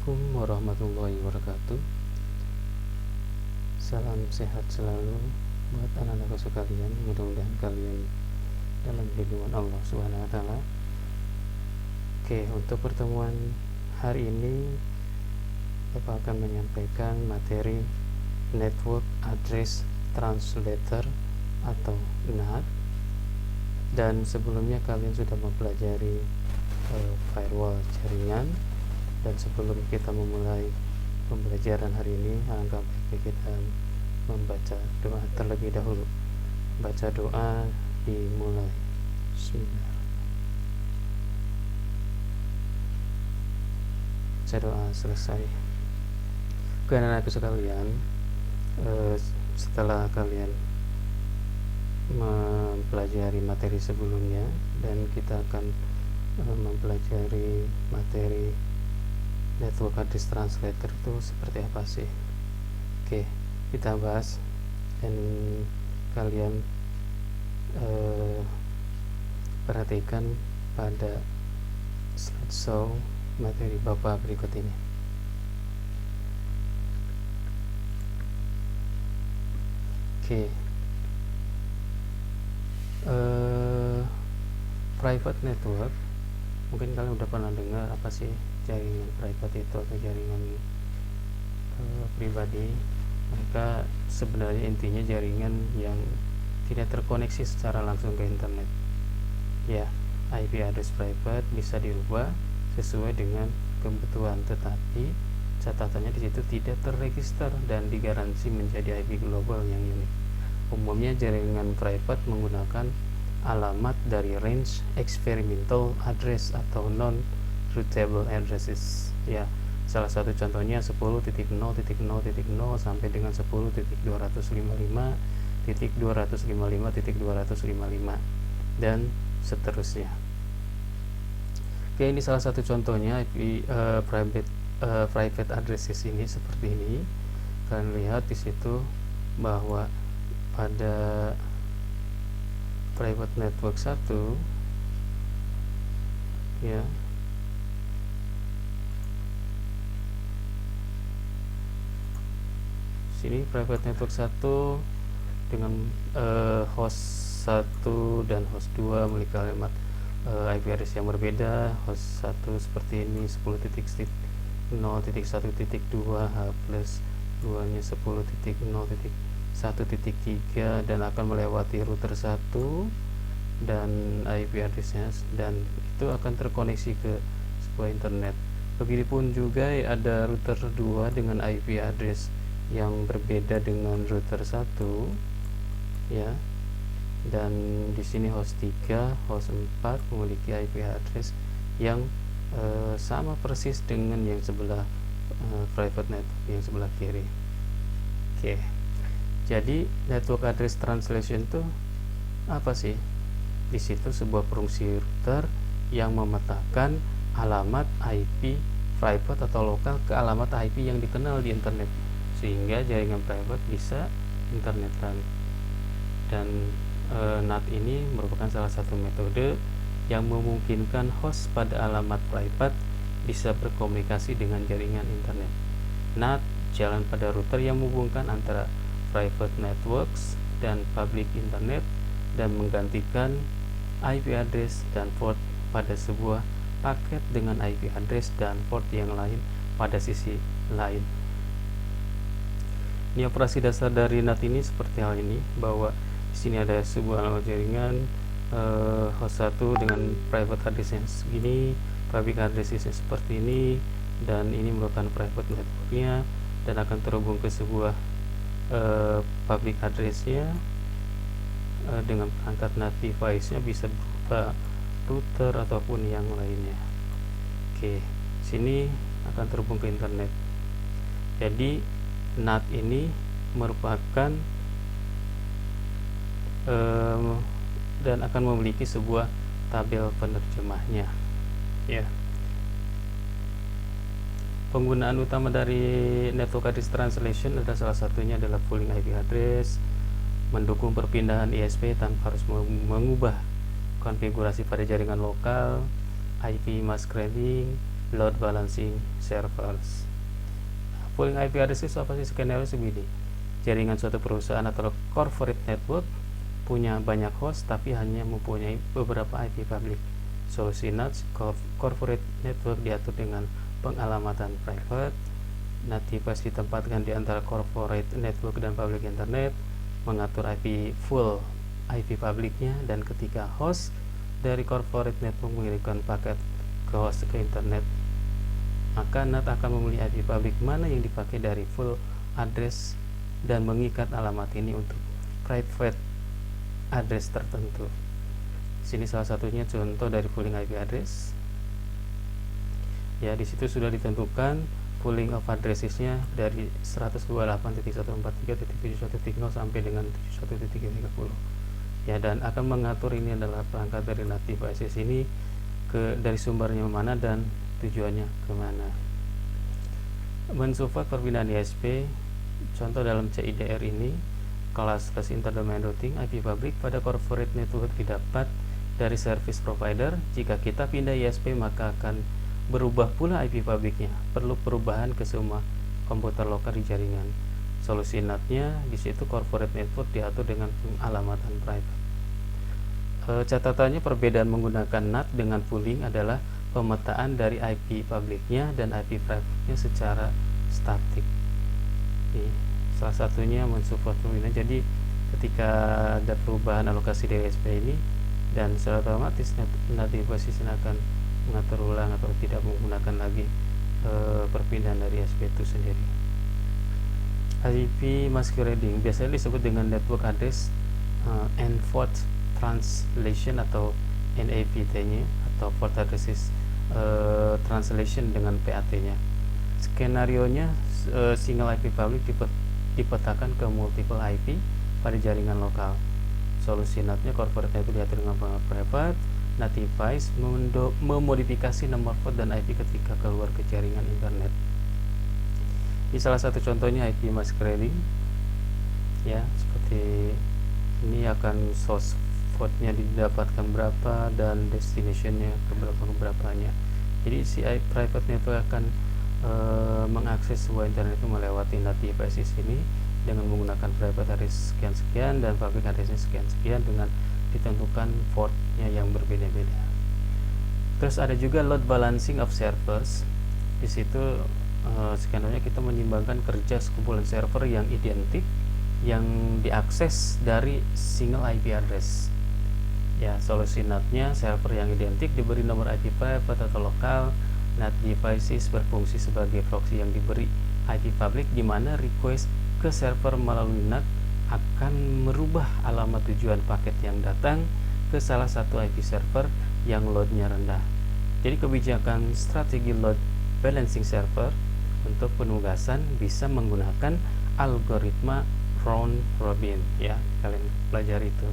Assalamualaikum warahmatullahi wabarakatuh. Salam sehat selalu buat anak-anakku sekalian. Mudah-mudahan kalian dalam lindungan Allah Subhanahu wa taala. Oke, untuk pertemuan hari ini Bapak akan menyampaikan materi Network Address Translator atau NAT. Dan sebelumnya kalian sudah mempelajari firewall jaringan. Dan sebelum kita memulai pembelajaran hari ini, alangkah baiknya kita membaca doa terlebih dahulu. Baca doa dimulai. Bismillah. Baca doa selesai. Anak-anakku sekalian, setelah kalian mempelajari materi sebelumnya, dan kita akan mempelajari materi Network Address Translator itu seperti apa sih? Oke, kita bahas, dan kalian perhatikan pada slideshow materi Bapak berikut ini. Oke, private network, mungkin kalian udah pernah dengar apa sih jaringan private itu atau jaringan pribadi. Maka sebenarnya intinya jaringan yang tidak terkoneksi secara langsung ke internet. Ya, IP address private bisa dirubah sesuai dengan kebutuhan, tetapi catatannya di situ tidak terregister dan digaransi menjadi IP global yang unik. Umumnya jaringan private menggunakan alamat dari range experimental address atau non routable addresses. Ya, salah satu contohnya 10.0.0.0 sampai dengan 10.255.255.255 dan seterusnya. Oke, ini salah satu contohnya IP private addresses ini seperti ini. Kalian lihat di situ bahwa pada private network 1 ya, sini private network 1 dengan host 1 dan host 2 memiliki alamat IP address yang berbeda. Host 1 seperti ini 10.0.1.2 H plus 2 nya 10.0.1.3 dan akan melewati router 1 dan IP addressnya, dan itu akan terkoneksi ke sebuah internet. Begitupun juga ada router 2 dengan IP address yang berbeda dengan router 1 ya, dan di sini host 3, host 4 memiliki IP address yang sama persis dengan yang sebelah private network yang sebelah kiri. Oke, jadi network address translation itu apa sih? Di situ sebuah fungsi router yang memetakan alamat IP private atau lokal ke alamat IP yang dikenal di internet, sehingga jaringan private bisa internetan. Dan NAT ini merupakan salah satu metode yang memungkinkan host pada alamat private bisa berkomunikasi dengan jaringan internet. NAT jalan pada router yang menghubungkan antara private networks dan public internet dan menggantikan IP address dan port pada sebuah paket dengan IP address dan port yang lain pada sisi lain. Ini operasi dasar dari NAT ini seperti hal ini, bahwa di sini ada sebuah alamat jaringan host 1 dengan private address yang segini, public address yang seperti ini, dan ini merupakan private networknya dan akan terhubung ke sebuah public addressnya dengan perangkat NAT device-nya bisa berupa router ataupun yang lainnya. Oke, sini akan terhubung ke internet. Jadi NAT ini merupakan dan akan memiliki sebuah tabel penerjemahnya ya. Penggunaan utama dari network address translation adalah salah satunya adalah pooling IP address, mendukung perpindahan ISP tanpa harus mengubah konfigurasi pada jaringan lokal, IP masquerading, load balancing servers. Pooling IP address itu apa sih? Skenario segini: jaringan suatu perusahaan atau corporate network punya banyak host tapi hanya mempunyai beberapa IP public. Solusi NAT corporate network diatur dengan pengalamatan private. NAT device ditempatkan di antara corporate network dan public internet, mengatur IP full IP publiknya, dan ketika host dari corporate network mengirimkan paket ke host ke internet, maka NAT akan memilih IP publik mana yang dipakai dari full address dan mengikat alamat ini untuk private address tertentu. Sini salah satunya contoh dari pooling IP address. Ya, di situ sudah ditentukan pooling of addressesnya dari 128.143.71.0 sampai dengan 71.330. Ya, dan akan mengatur ini adalah perangkat dari NAT devices ini dari sumbernya mana dan tujuannya kemana. Mensupport perpindahan ISP, contoh dalam CIDR ini, kelas interdomain routing IP public pada corporate network didapat dari service provider. Jika kita pindah ISP, maka akan berubah pula IP publiknya. Perlu perubahan ke semua komputer lokal di jaringan. Solusi NAT-nya di situ corporate network diatur dengan pengalamatan private. Catatannya, perbedaan menggunakan NAT dengan pooling adalah pemetaan dari IP publiknya dan IP private-nya secara statik. Salah satunya mensupport perpindahan. Jadi ketika ada perubahan alokasi dari ISP ini, dan secara otomatis NAT device akan mengatur ulang atau tidak menggunakan lagi perpindahan dari ISP itu sendiri. IP masquerading biasanya disebut dengan network address enforced translation atau NAPT-nya, atau port addresses translation dengan PAT-nya. Skenarionya, single IP public dipetakan ke multiple IP pada jaringan lokal. Solusi NAT-nya corporate network diatur dengan private. NAT device memodifikasi nomor port dan IP ketika keluar ke jaringan internet. Ini salah satu contohnya IP masquerading. Ya, seperti ini akan source portnya didapatkan berapa dan destinationnya keberapanya. Jadi si private network akan mengakses sebuah internet itu melewati NAT devices ini dengan menggunakan private address sekian-sekian dan public addressnya sekian-sekian dengan ditentukan portnya yang berbeda-beda. Terus ada juga load balancing of servers. Di situ skenario kita menyimbangkan kerja sekumpulan server yang identik yang diakses dari single IP address. Ya, solusi NAT-nya, server yang identik diberi nomor IP private atau lokal. NAT devices berfungsi sebagai proxy yang diberi IP public, di mana request ke server melalui NAT akan merubah alamat tujuan paket yang datang ke salah satu IP server yang loadnya rendah. Jadi kebijakan strategi load balancing server untuk penugasan bisa menggunakan algoritma round robin. Ya, kalian pelajari itu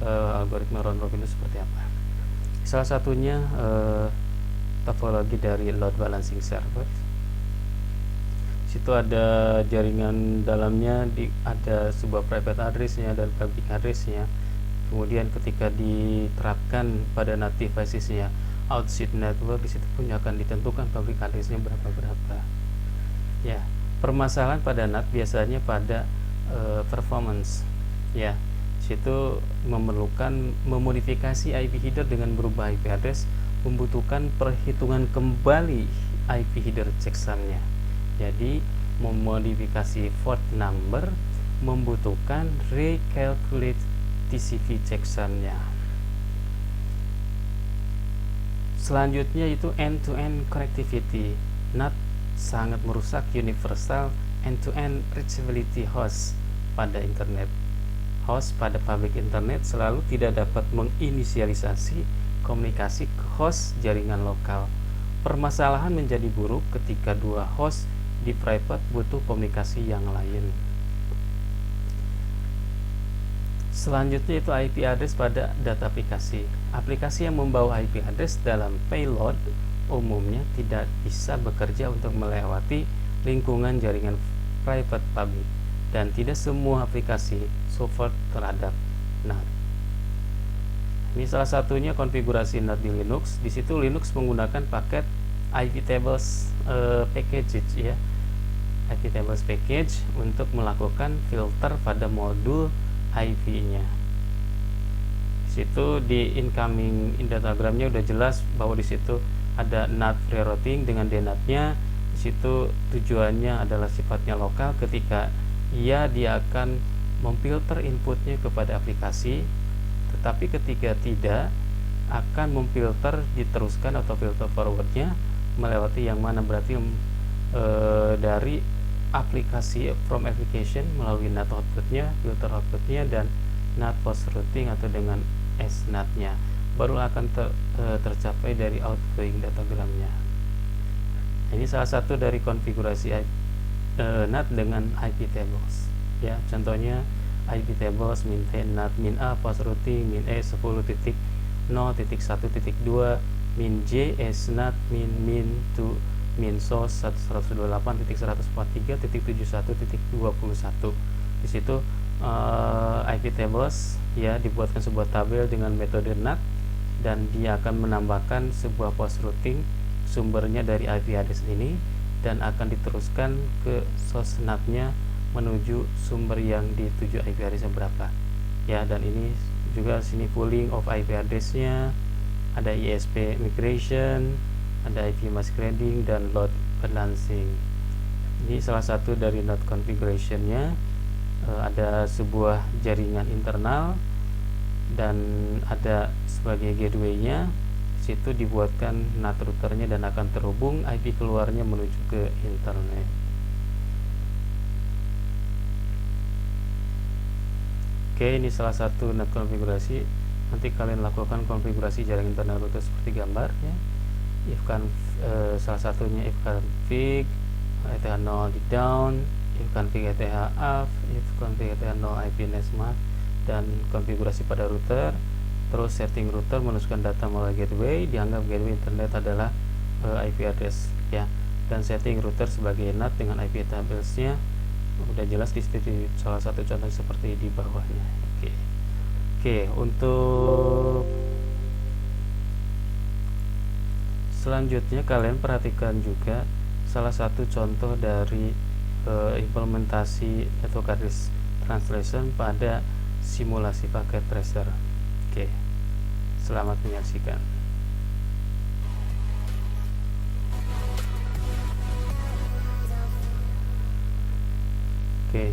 algoritma round robin itu seperti apa. Salah satunya topologi dari load balancing server. Situ ada jaringan dalamnya, ada sebuah private addressnya dan public addressnya. Kemudian ketika diterapkan pada NAT devices-nya outside network, di situ pun akan ditentukan public addressnya berapa. Ya, permasalahan pada NAT biasanya pada performance. Ya, situ memerlukan memodifikasi IP header dengan berubah IP address, membutuhkan perhitungan kembali IP header checksumnya. Jadi memodifikasi port number membutuhkan recalculate TCP checksumnya. Selanjutnya itu end-to-end connectivity. NAT sangat merusak universal end-to-end reachability host pada internet. Host pada public internet selalu tidak dapat menginisialisasi komunikasi ke host jaringan lokal. Permasalahan menjadi buruk ketika dua host di private butuh komunikasi yang lain. Selanjutnya itu IP address pada data aplikasi. Aplikasi yang membawa IP address dalam payload umumnya tidak bisa bekerja untuk melewati lingkungan jaringan private public, dan tidak semua aplikasi support terhadap NAT. Ini salah satunya konfigurasi NAT di Linux. Di situ Linux menggunakan paket IP tables package ya, IP tables package untuk melakukan filter pada modul IP-nya. Di situ di incoming datagramnya udah jelas bahwa di situ ada NAT rerouting dengan DNAT-nya. Di situ tujuannya adalah sifatnya lokal, ketika dia akan memfilter inputnya kepada aplikasi, tetapi ketika tidak akan memfilter diteruskan atau filter forwardnya melewati yang mana, berarti dari aplikasi from application melalui NAT outputnya, filter outputnya, dan NAT post routing atau dengan SNAT-nya baru akan tercapai dari outgoing datagramnya. Ini salah satu dari konfigurasi NAT dengan IP tables ya. Contohnya IP tables maintain NAT min A post routing min E 10.0.1.2 min J SNAT min to min source 128.143.71.21. Di situ IP tables ya dibuatkan sebuah tabel dengan metode NAT, dan dia akan menambahkan sebuah post routing sumbernya dari IP address ini dan akan diteruskan ke source NAT-nya menuju sumber yang dituju IP address-nya berapa ya. Dan ini juga sini pooling of IP address-nya, ada ISP migration, ada IP masquerading, dan load balancing. Ini salah satu dari NAT configuration-nya. Ada sebuah jaringan internal dan ada sebagai gateway-nya. Situ dibuatkan NAT routernya dan akan terhubung IP keluarnya menuju ke internet. Oke, ini salah satu NAT konfigurasi. Nanti kalian lakukan konfigurasi jaringan internal router seperti gambar ya. If salah satunya if config ETH0 di down, if config ETH up, if config ETH0 IPNet smart, dan konfigurasi pada router. Terus setting router menuliskan data melalui gateway, dianggap gateway internet adalah IP address ya. Dan setting router sebagai NAT dengan IP tablesnya udah jelas di salah satu contoh seperti di bawahnya. Oke, untuk selanjutnya kalian perhatikan juga salah satu contoh dari implementasi network address translation pada simulasi paket tracer. Oke, selamat menyaksikan. Oke.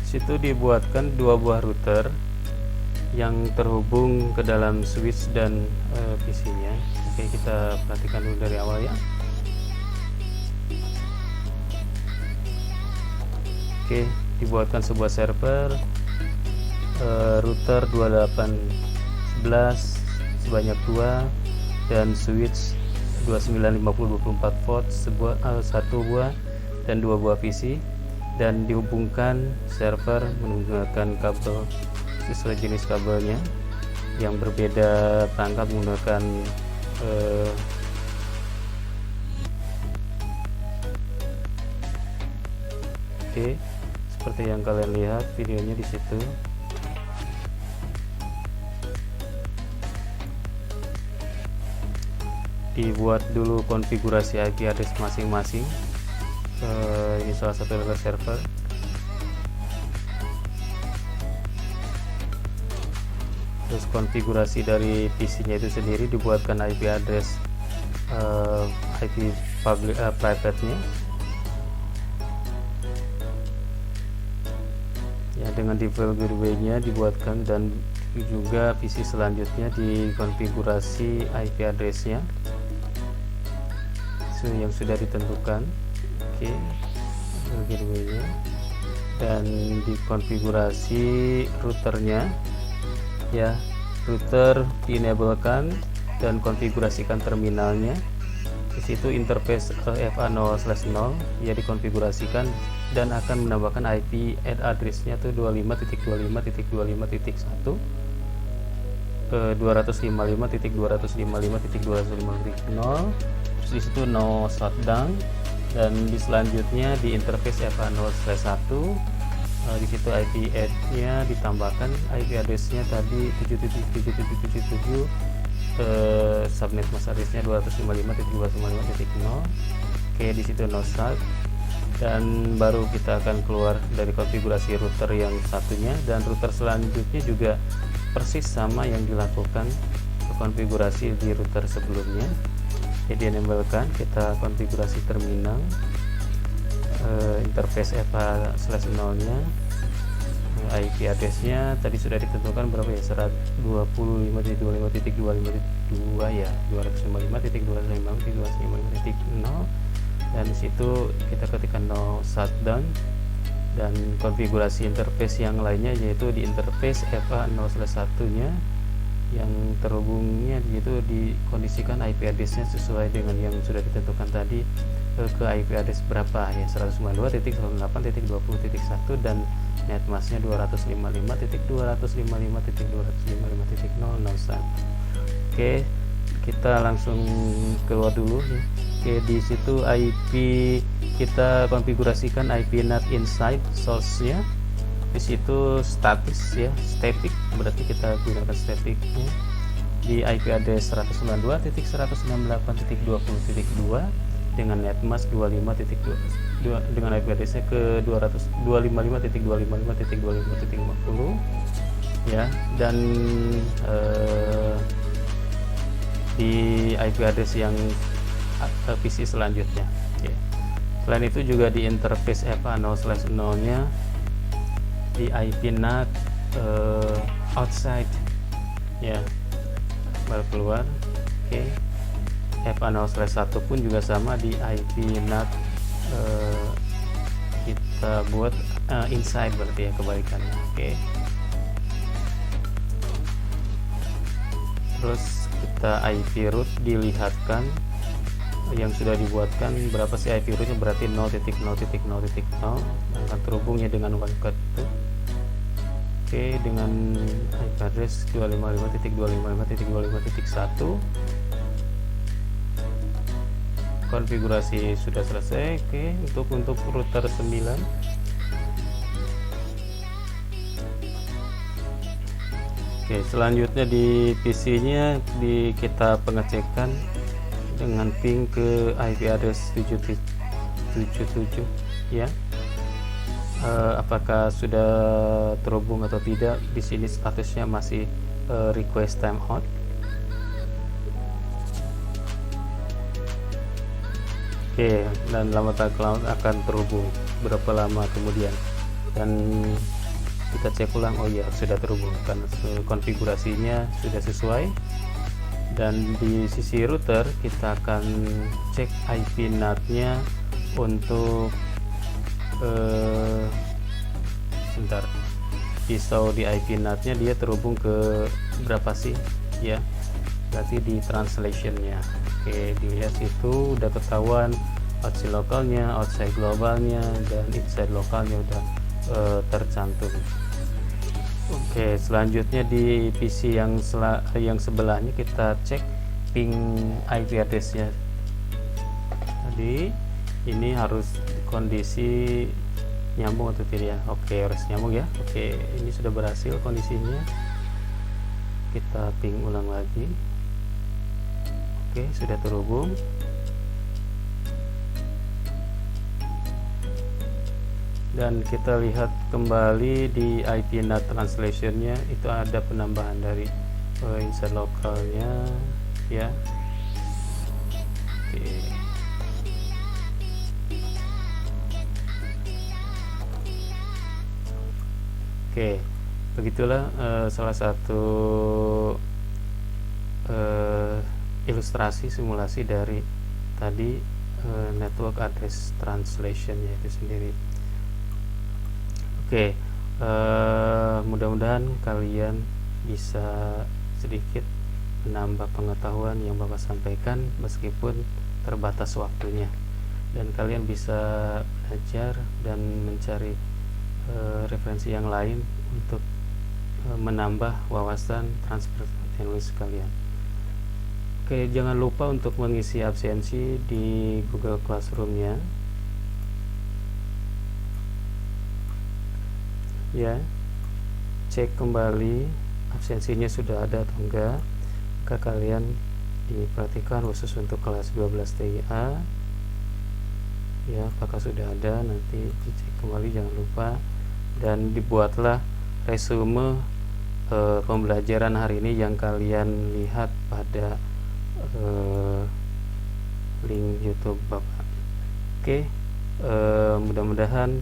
Situ dibuatkan dua buah router yang terhubung ke dalam switch dan PC-nya. Oke, kita perhatikan dulu dari awal ya. Oke, dibuatkan sebuah server router 2811 sebanyak 2 dan switch 2950/24 volt satu buah dan dua buah PC, dan dihubungkan server menggunakan kabel sesuai jenis kabelnya yang berbeda perangkat menggunakan oke, seperti yang kalian lihat videonya di situ. Dibuat dulu konfigurasi IP address masing-masing. Ini salah satu adalah server. Terus konfigurasi dari PC-nya itu sendiri dibuatkan IP address IP public private-nya. Ya, dengan default gateway-nya dibuatkan, dan juga PC selanjutnya dikonfigurasi IP address-nya yang sudah ditentukan. Oke, gateway-nya, dan dikonfigurasi routernya ya. Router di-enablekan dan konfigurasikan terminalnya. Di situ interface FA0/0 ya dikonfigurasikan dan akan menambahkan IP address-nya tuh 25.25.25.1 255.255.255.0. Terus di situ no shutdown, dan di selanjutnya di interface FA0/1 di situ IP add-nya ditambahkan IP address-nya tadi 7.7.7.7, subnet MAC address-nya 255.255.0. Oke, di situ no start, dan baru kita akan keluar dari konfigurasi router yang satunya, dan router selanjutnya juga persis sama yang dilakukan konfigurasi di router sebelumnya. Jadi enablekan, kita konfigurasi terminal, interface FA/0 nya, IP address-nya tadi sudah ditentukan berapa ya, 125.25.25.2 ya, 255.255.255.0, dan disitu kita ketikkan no shutdown, dan konfigurasi interface yang lainnya yaitu di interface FA0/1 nya yang terhubungnya yaitu dikondisikan IP address-nya sesuai dengan yang sudah ditentukan tadi, ke IP address berapa ya, 192.168.20.1, dan netmasknya 255.255.255.001. Oke, kita langsung keluar dulu ya. Oke, di situ IP kita konfigurasikan IP NAT inside source-nya. Di situ statis ya, static, berarti kita gunakan staticnya di IP address 192.168.20.2 dengan netmask 25.2 dengan IP address-nya ke 255.255.255.50 ya, dan di IP address yang PC selanjutnya ya. Selain itu juga di interface FA0/0 nya di IP NAT outside ya, baru keluar. Oke, FA0/1 pun juga sama di IP NAT kita buat inside, berarti ya kebalikannya. Oke, terus kita IP root dilihatkan yang sudah dibuatkan berapa sih IP rootnya, berarti 0.0.0.0 akan terhubungnya dengan wildcard itu. Oke, dengan IP address 255.255.255.1 konfigurasi sudah selesai. Oke, untuk router 9 oke, selanjutnya di PC nya kita pengecekan dengan ping ke IP address 777 ya, apakah sudah terhubung atau tidak. Di sini statusnya masih request timeout. Oke, dan Lamata Cloud akan terhubung berapa lama kemudian, dan kita cek ulang, oh ya sudah terhubung karena konfigurasinya sudah sesuai. Dan di sisi router kita akan cek IP NAT-nya untuk sebentar, pisau di IP NAT-nya dia terhubung ke berapa sih ya, berarti di translation-nya. Oke, dilihat situ udah ketahuan outside lokalnya, outside globalnya, dan inside lokalnya udah tercantum. Oke, selanjutnya di PC yang sebelahnya kita cek ping IP address-nya. Jadi ini harus kondisi nyambung atau tidak ya. Oke, harus nyambung ya. Oke, ini sudah berhasil kondisinya. Kita ping ulang lagi. Oke, sudah terhubung. Dan kita lihat kembali di IP NAT translation-nya itu ada penambahan dari inside lokalnya ya. Oke, begitulah salah satu ilustrasi simulasi dari tadi network address translation-nya itu sendiri. Oke, mudah-mudahan kalian bisa sedikit menambah pengetahuan yang Bapak sampaikan meskipun terbatas waktunya, dan kalian bisa belajar dan mencari referensi yang lain untuk menambah wawasan transfer teknologi kalian. Oke, jangan lupa untuk mengisi absensi di Google Classroom-nya. ya. Cek kembali absensinya sudah ada atau enggak. Maka kalian diperhatikan khusus untuk kelas 12 TIA ya, apakah sudah ada. Nanti dicek kembali, jangan lupa, dan dibuatlah resume pembelajaran hari ini yang kalian lihat pada link YouTube Bapak. Oke, mudah-mudahan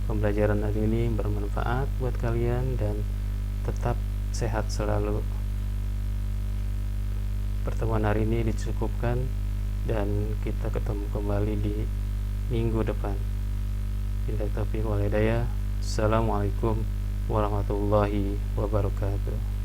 pembelajaran hari ini bermanfaat buat kalian dan tetap sehat selalu. Pertemuan hari ini dicukupkan dan kita ketemu kembali di minggu depan. Billahi taufiq wal hidayah. Assalamualaikum warahmatullahi wabarakatuh.